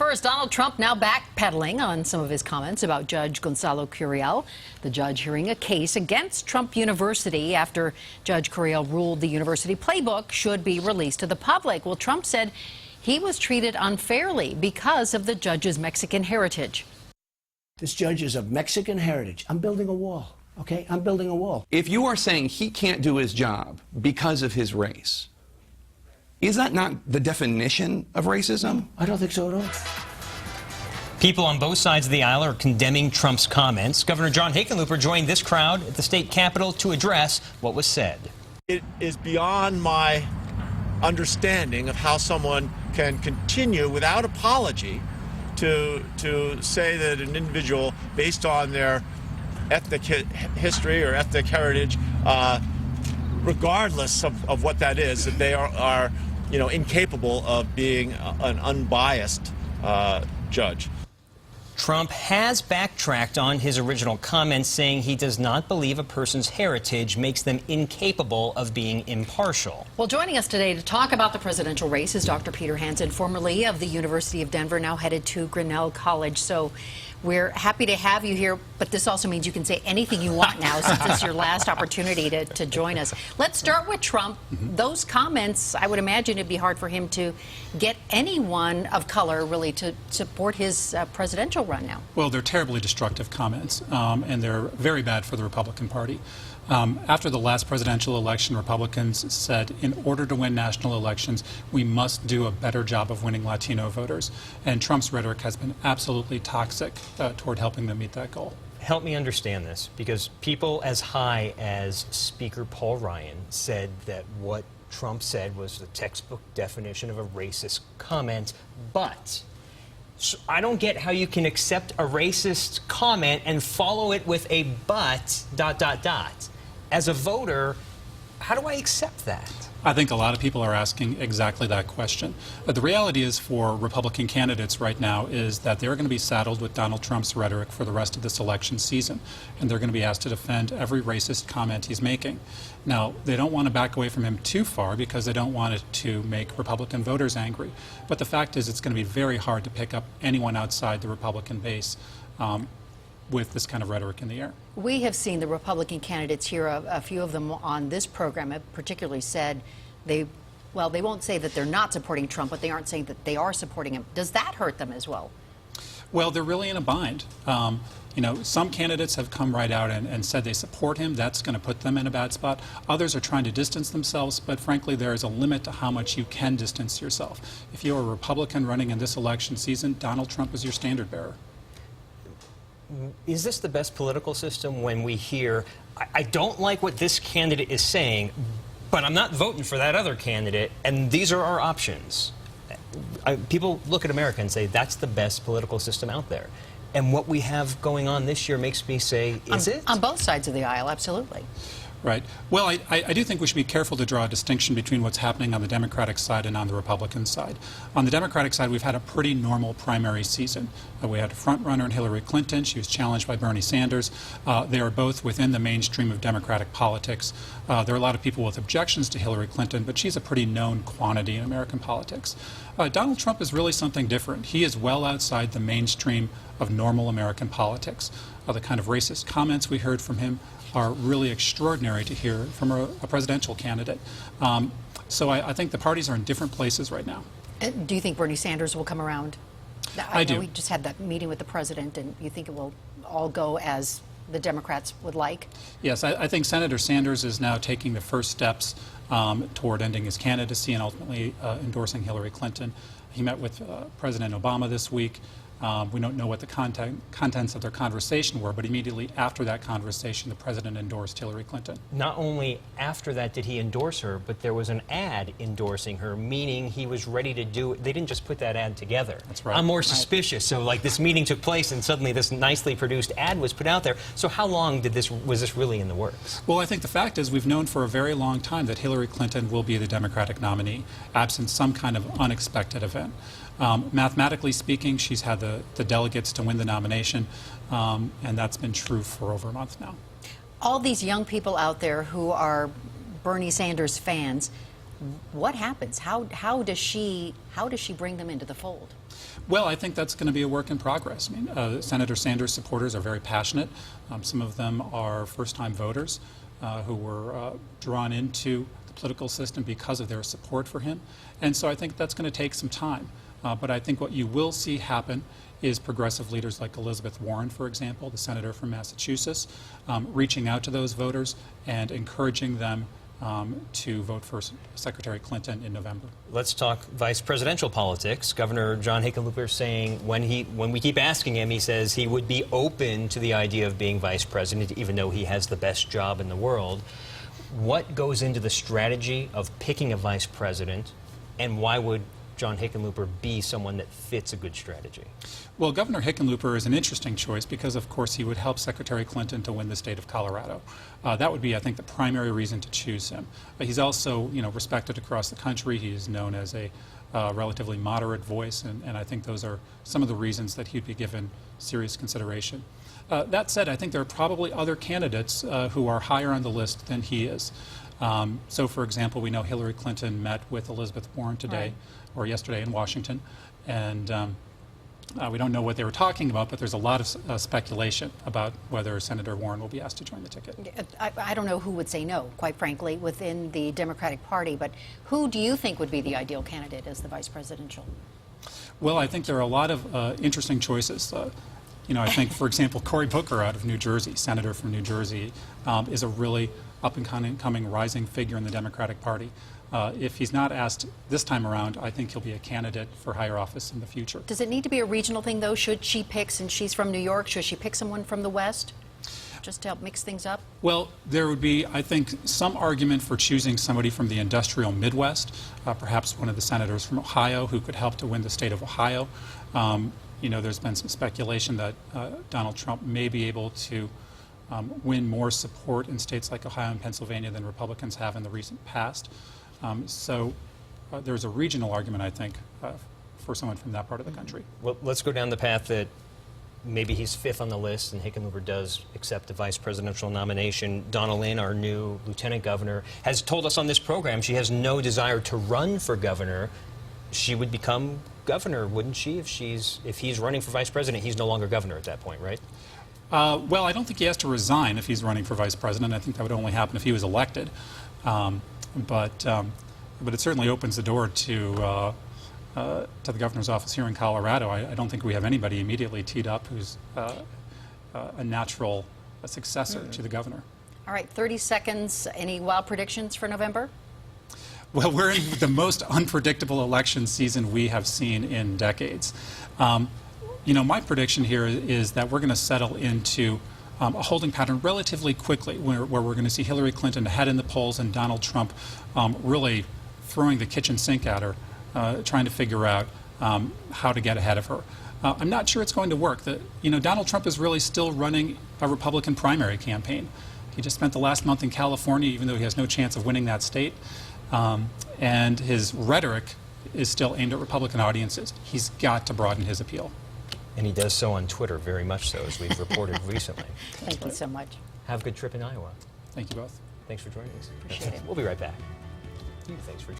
first, Donald Trump now backpedaling on some of his comments about Judge Gonzalo Curiel. The judge hearing a case against Trump University after Judge Curiel ruled the university playbook should be released to the public. Well, Trump said he was treated unfairly because of the judge's Mexican heritage. This judge is of Mexican heritage. I'm building a wall, okay? I'm building a wall. If you are saying he can't do his job because of his race, is that not the definition of racism? I don't think so at all. People on both sides of the aisle are condemning Trump's comments. Governor John Hickenlooper joined this crowd at the state capitol to address what was said. It is beyond my understanding of how someone can continue without apology to say that an individual, based on their ethnic history or ethnic heritage, regardless of what that is, that they are incapable of being an unbiased judge. Trump has backtracked on his original comments, saying he does not believe a person's heritage makes them incapable of being impartial. Well, joining us today to talk about the presidential race is Dr. Peter Hanson, formerly of the University of Denver, now headed to Grinnell College. So we're happy to have you here, but this also means you can say anything you want now since this is your last opportunity to join us. Let's start with Trump. Those comments, I would imagine it'd be hard for him to get anyone of color really to support his presidential run now. Well, they're terribly destructive comments, and they're very bad for the Republican Party. After the last presidential election, Republicans said in order to win national elections, we must do a better job of winning Latino voters. And Trump's rhetoric has been absolutely toxic toward helping them meet that goal. Help me understand this, because people as high as Speaker Paul Ryan said that what Trump said was the textbook definition of a racist comment, but so I don't get how you can accept a racist comment and follow it with a but, ... As a voter, how do I accept that? I think a lot of people are asking exactly that question. But the reality is for Republican candidates right now is that they're going to be saddled with Donald Trump's rhetoric for the rest of this election season. And they're going to be asked to defend every racist comment he's making. Now, they don't want to back away from him too far because they don't want it to make Republican voters angry. But the fact is it's going to be very hard to pick up anyone outside the Republican base with this kind of rhetoric in the air. We have seen the Republican candidates here, a few of them on this program have particularly said they won't say that they're not supporting Trump, but they aren't saying that they are supporting him. Does that hurt them as well? Well, they're really in a bind. Some candidates have come right out and said they support him. That's going to put them in a bad spot. Others are trying to distance themselves, but frankly, there is a limit to how much you can distance yourself. If you're a Republican running in this election season, Donald Trump is your standard bearer. Is this the best political system when we hear, I don't like what this candidate is saying, but I'm not voting for that other candidate, and these are our options? People look at America and say, that's the best political system out there. And what we have going on this year makes me say, is it? On both sides of the aisle, absolutely. Right. Well, I do think we should be careful to draw a distinction between what's happening on the Democratic side and on the Republican side. On the Democratic side, we've had a pretty normal primary season. We had a front-runner in Hillary Clinton. She was challenged by Bernie Sanders. They are both within the mainstream of Democratic politics. There are a lot of people with objections to Hillary Clinton, but she's a pretty known quantity in American politics. Donald Trump is really something different. He is well outside the mainstream of normal American politics. The kind of racist comments we heard from him are really extraordinary to hear from a presidential candidate. So I think the parties are in different places right now. Do you think Bernie Sanders will come around? I do. We just had that meeting with the president, and you think it will all go as the Democrats would like? Yes, I think Senator Sanders is now taking the first steps toward ending his candidacy and ultimately endorsing Hillary Clinton. He met with President Obama this week. We don't know what the contents of their conversation were, but immediately after that conversation, the president endorsed Hillary Clinton. Not only after that did he endorse her, but there was an ad endorsing her, meaning he was ready to do it. They didn't just put that ad together. That's right. I'm more suspicious. So, like, this meeting took place, and suddenly this nicely produced ad was put out there. So how long was this really in the works? Well, I think the fact is we've known for a very long time that Hillary Clinton will be the Democratic nominee, absent some kind of unexpected event. Mathematically speaking, she's had the delegates to win the nomination, and that's been true for over a month now. All these young people out there who are Bernie Sanders fans, what happens? How does she bring them into the fold? Well, I think that's going to be a work in progress. I mean, Senator Sanders' supporters are very passionate. Some of them are first-time voters who were drawn into the political system because of their support for him. And so I think that's going to take some time. But I think what you will see happen is progressive leaders like Elizabeth Warren, for example, the senator from Massachusetts, reaching out to those voters and encouraging them to vote for Secretary Clinton in November. Let's talk vice presidential politics. Governor John Hickenlooper saying when we keep asking him, he says he would be open to the idea of being vice president, even though he has the best job in the world. What goes into the strategy of picking a vice president, and why would John Hickenlooper be someone that fits a good strategy? Well, Governor Hickenlooper is an interesting choice because, of course, he would help Secretary Clinton to win the state of Colorado. That would be, I think, the primary reason to choose him. But he's also, respected across the country. He is known as a relatively moderate voice, and I think those are some of the reasons that he'd be given serious consideration. That said, I think there are probably other candidates who are higher on the list than he is. So, for example, we know Hillary Clinton met with Elizabeth Warren today, or yesterday in Washington, and we don't know what they were talking about, but there's a lot of speculation about whether Senator Warren will be asked to join the ticket. I don't know who would say no, quite frankly, within the Democratic Party, but who do you think would be the ideal candidate as the vice presidential? Well, I think there are a lot of interesting choices. I think, for example, Cory Booker out of New Jersey, senator from New Jersey, is a really up-and-coming rising figure in the Democratic Party. If he's not asked this time around, I think he'll be a candidate for higher office in the future. Does it need to be a regional thing, though? Should she pick, since she's from New York, should she pick someone from the West, just to help mix things up? Well, there would be, I think, some argument for choosing somebody from the industrial Midwest, perhaps one of the senators from Ohio who could help to win the state of Ohio. There's been some speculation that Donald Trump may be able to win more support in states like Ohio and Pennsylvania than Republicans have in the recent past. So there's a regional argument, I think, for someone from that part of the country. Well, let's go down the path that maybe he's fifth on the list and Hickenlooper does accept the vice presidential nomination. Donna Lynn, our new lieutenant governor, has told us on this program she has no desire to run for governor. She would become governor, wouldn't she? If he's running for vice president, he's no longer governor at that point, right? Well, I don't think he has to resign if he's running for vice president. I think that would only happen if he was elected. But it certainly opens the door to the governor's office here in Colorado. I don't think we have anybody immediately teed up who's a natural successor to the governor. All right, 30 seconds. Any wild predictions for November? Well, we're in the most unpredictable election season we have seen in decades. My prediction here is that we're going to settle into a holding pattern relatively quickly, where we're going to see Hillary Clinton ahead in the polls and Donald Trump really throwing the kitchen sink at her, trying to figure out how to get ahead of her. I'm not sure it's going to work. Donald Trump is really still running a Republican primary campaign. He just spent the last month in California, even though he has no chance of winning that state. And his rhetoric is still aimed at Republican audiences. He's got to broaden his appeal. And he does so on Twitter, very much so, as we've reported recently. Thank you so much. Have a good trip in Iowa. Thank you both. Thanks for joining us. Appreciate it. We'll be right back. Thanks for